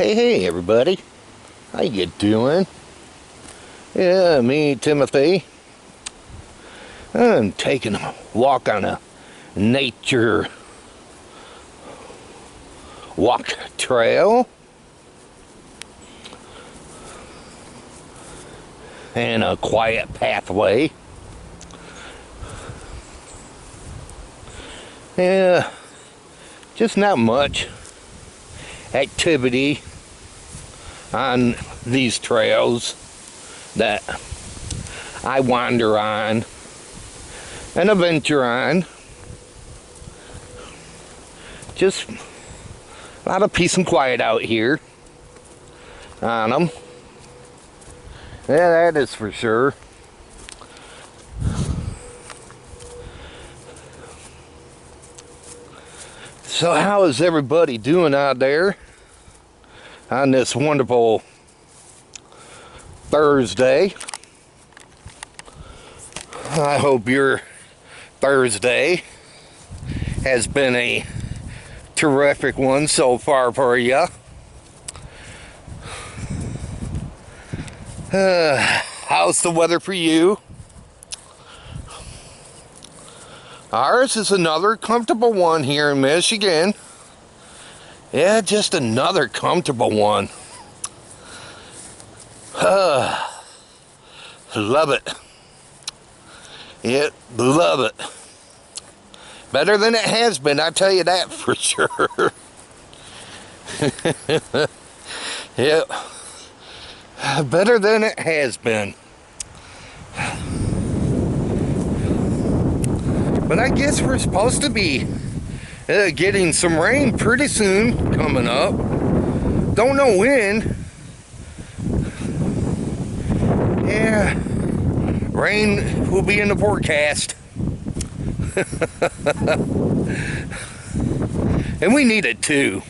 Hey everybody, how you doing? Yeah, me, Timothy. I'm taking a walk on a nature walk trail and a quiet pathway. Yeah, just not much activity on these trails that I wander on and adventure on. Just a lot of peace and quiet out here on them. Yeah, that is for sure. So how is everybody doing out there on this wonderful Thursday? I hope your Thursday has been a terrific one so far for you. How's the weather for you? Ours is another comfortable one here in Michigan. Yeah, just another comfortable one. Love it. Yeah, love it. Better than it has been, I tell you that for sure. Yep. Better than it has been. But I guess we're supposed to be getting some rain pretty soon coming up. Don't know when. Yeah, rain will be in the forecast. And we need it too.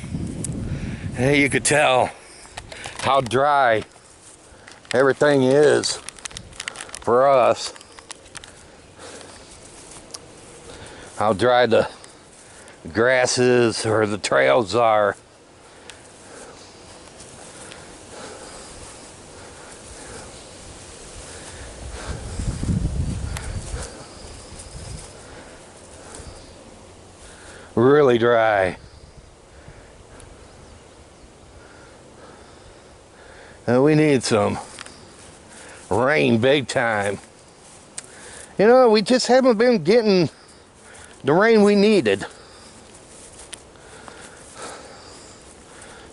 You could tell how dry everything is for us. How dry the grasses or the trails are. Really dry. We need some rain big time. You know, we just haven't been getting the rain we needed.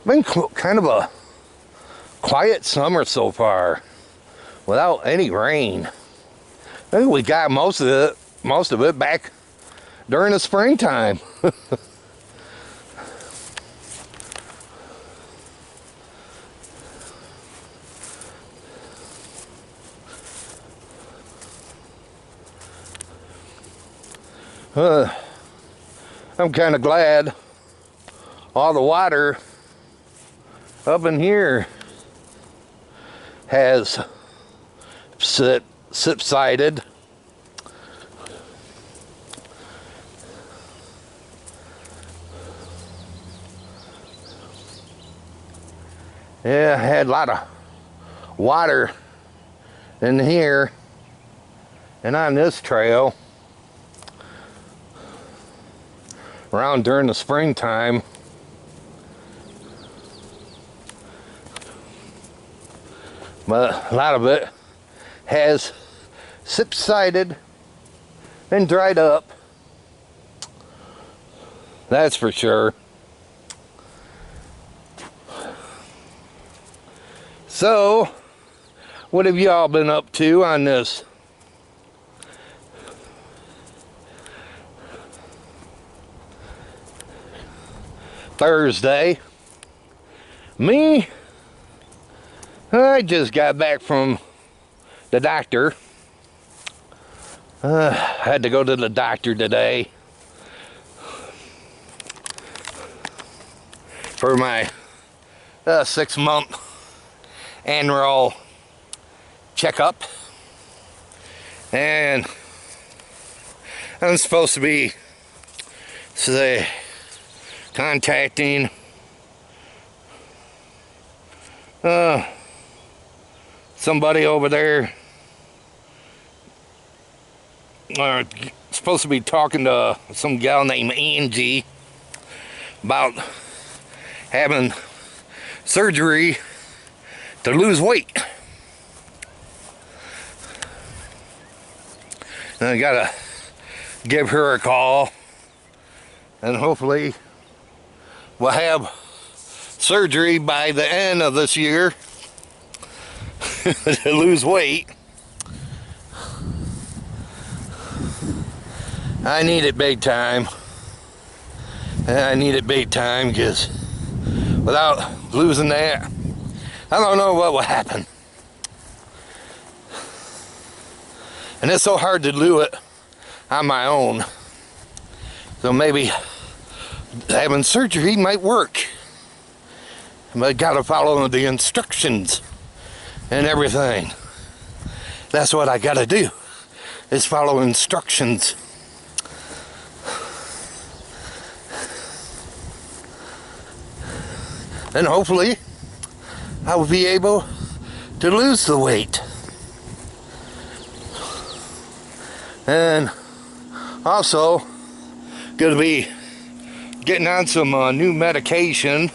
Been kind of a quiet summer so far without any rain. I think we got most of it back during the springtime. I'm kind of glad all the water up in here has subsided. Yeah, I had a lot of water in here and on this trail around during the springtime. But a lot of it has subsided and dried up. That's for sure. So, what have y'all been up to on this Thursday? Me? I just got back from the doctor. I had to go to the doctor today for my 6-month annual checkup, and I'm supposed to be contacting Somebody over there supposed to be talking to some gal named Angie about having surgery to lose weight. And I gotta give her a call, and hopefully we'll have surgery by the end of this year to lose weight. I need it big time. I need it big time, because without losing that, I don't know what will happen. And it's so hard to do it on my own. So maybe having surgery might work. But I gotta follow the instructions and everything. That's what I gotta do, is follow instructions. And hopefully I will be able to lose the weight. And also going to be getting on some new medication.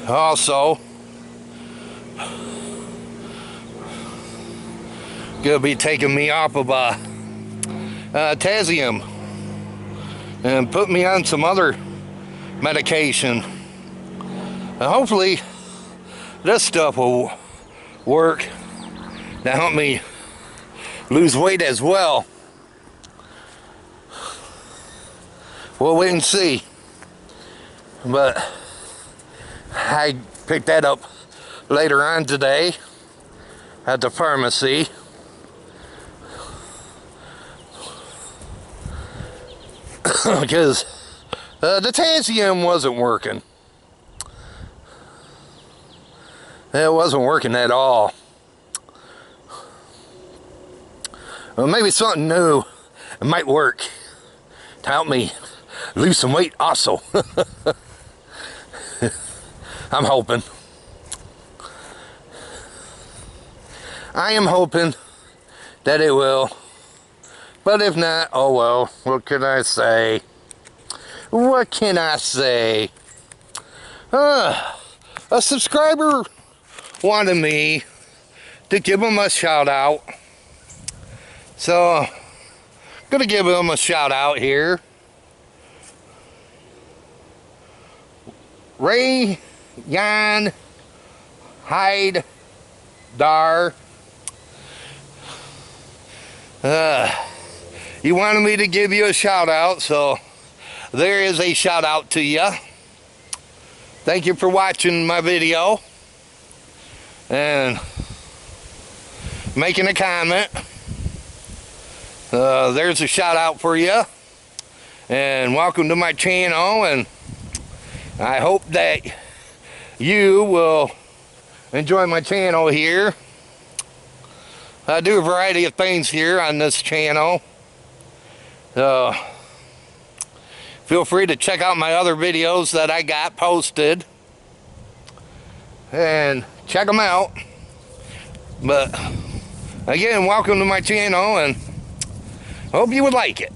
Also going to be taking me off of potassium and put me on some other medication. And hopefully this stuff will work to help me lose weight as well. We'll wait and see. But I picked that up later on today at the pharmacy. Because the potassium wasn't working. It wasn't working at all. Well, maybe something new might work to help me lose some weight also. I'm hoping. I am hoping that it will. But if not, oh well, what can I say? What can I say? A subscriber wanted me to give him a shout out. So, gonna give him a shout out here. Ray Yan Hyde Dar. You wanted me to give you a shout out, so there is a shout out to you. Thank you for watching my video and making a comment. There's a shout out for you, and welcome to my channel, and I hope that you will enjoy my channel here. I do a variety of things here on this channel, so feel free to check out my other videos that I got posted and check them out. But again, welcome to my channel, and hope you would like it.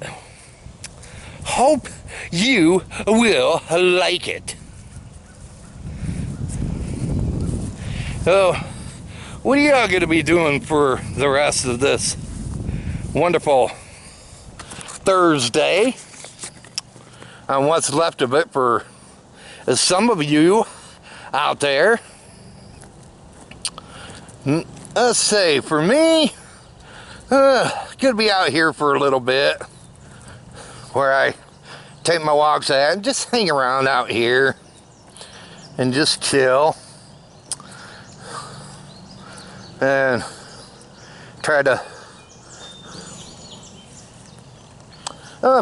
Hope you will like it. So, what are y'all going to be doing for the rest of this wonderful Thursday? And what's left of it for some of you out there. Let's say, for me, gonna be out here for a little bit, where I take my walks at and just hang around out here and just chill and try to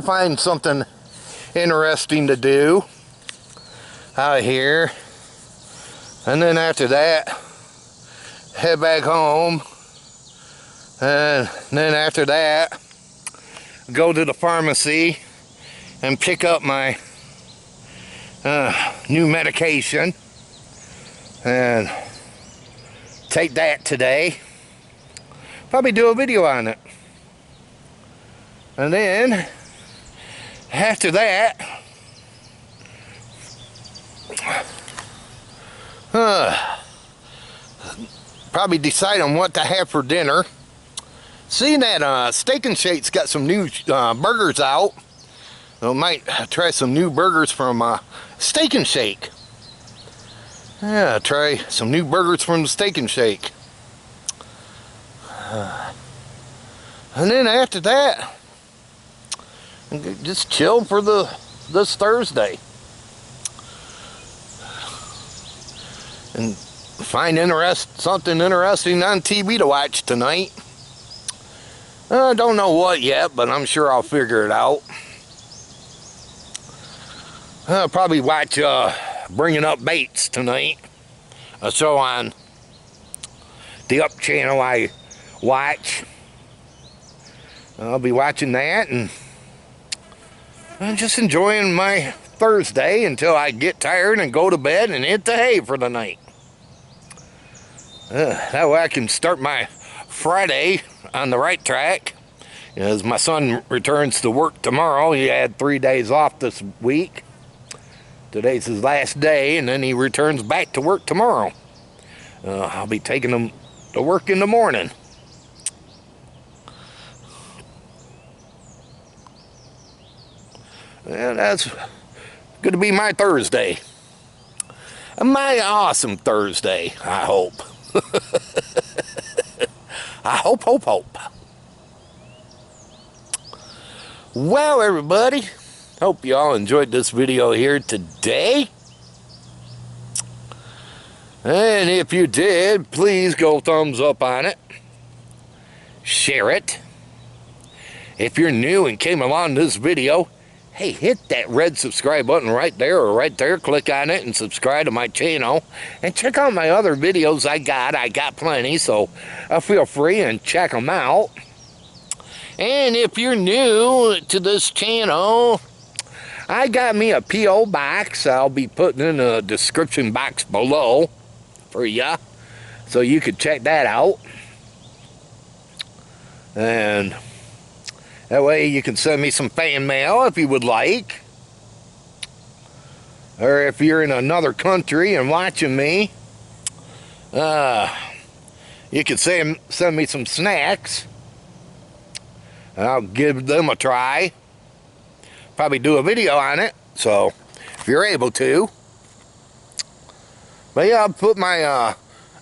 find something interesting to do out here, and then after that head back home, and then after that go to the pharmacy and pick up my new medication and take that today. Probably do a video on it. And then after that, probably decide on what to have for dinner. Seeing that Steak and Shake's got some new burgers out, I might try some new burgers from Steak and Shake. Yeah, try some new burgers from Steak and Shake. And then after that, just chill for this Thursday. And find something interesting on TV to watch tonight. I don't know what yet, but I'm sure I'll figure it out. I'll probably watch Bringing Up Bates tonight, a show on the Up channel I watch. I'll be watching that, and I'm just enjoying my Thursday until I get tired and go to bed and hit the hay for the night. That way I can start my Friday on the right track. As my son returns to work tomorrow, he had 3 days off this week. Today's his last day, and then he returns back to work tomorrow. I'll be taking him to work in the morning. And that's going to be my Thursday. My awesome Thursday, I hope. I hope. Well, everybody, hope you all enjoyed this video here today. And if you did, please go thumbs up on it. Share it. If you're new and came along this video, hey, hit that red subscribe button right there or right there. Click on it and subscribe to my channel. And check out my other videos I got plenty, so feel free and check them out. And if you're new to this channel, I got me a P.O. box I'll be putting in the description box below for ya, so you could check that out. And that way you can send me some fan mail if you would like. Or if you're in another country and watching me, you could send me some snacks. I'll give them a try. Probably do a video on it, so if you're able to. But yeah, I'll put my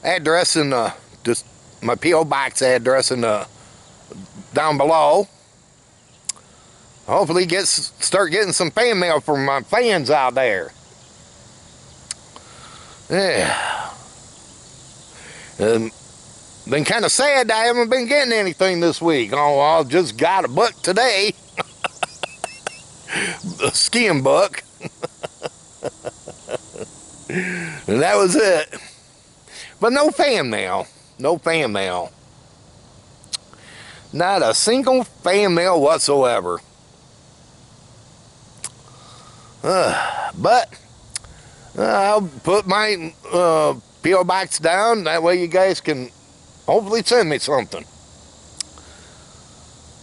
address in just my P.O. box address in down below. Hopefully start getting some fan mail from my fans out there. Yeah. Been kind of sad I haven't been getting anything this week. Oh, I just got a book today. A skiing book. And that was it. But no fan mail. No fan mail. Not a single fan mail whatsoever. But I'll put my P.O. box down. That way you guys can hopefully send me something.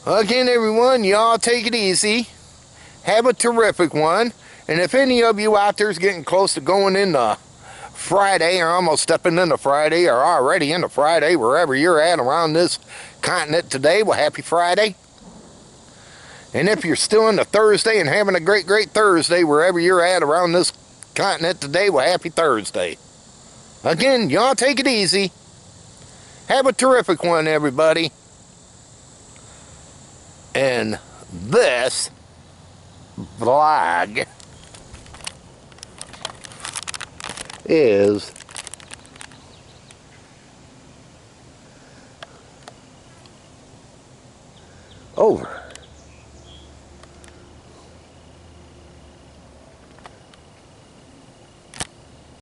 Again, everyone, y'all take it easy. Have a terrific one. And if any of you out there is getting close to going into Friday, or almost stepping into Friday, or already into Friday, wherever you're at around this continent today, well, happy Friday. And if you're still into Thursday and having a great Thursday, wherever you're at around this continent today, well, happy Thursday. Again, y'all take it easy. Have a terrific one, everybody. And this vlog is over.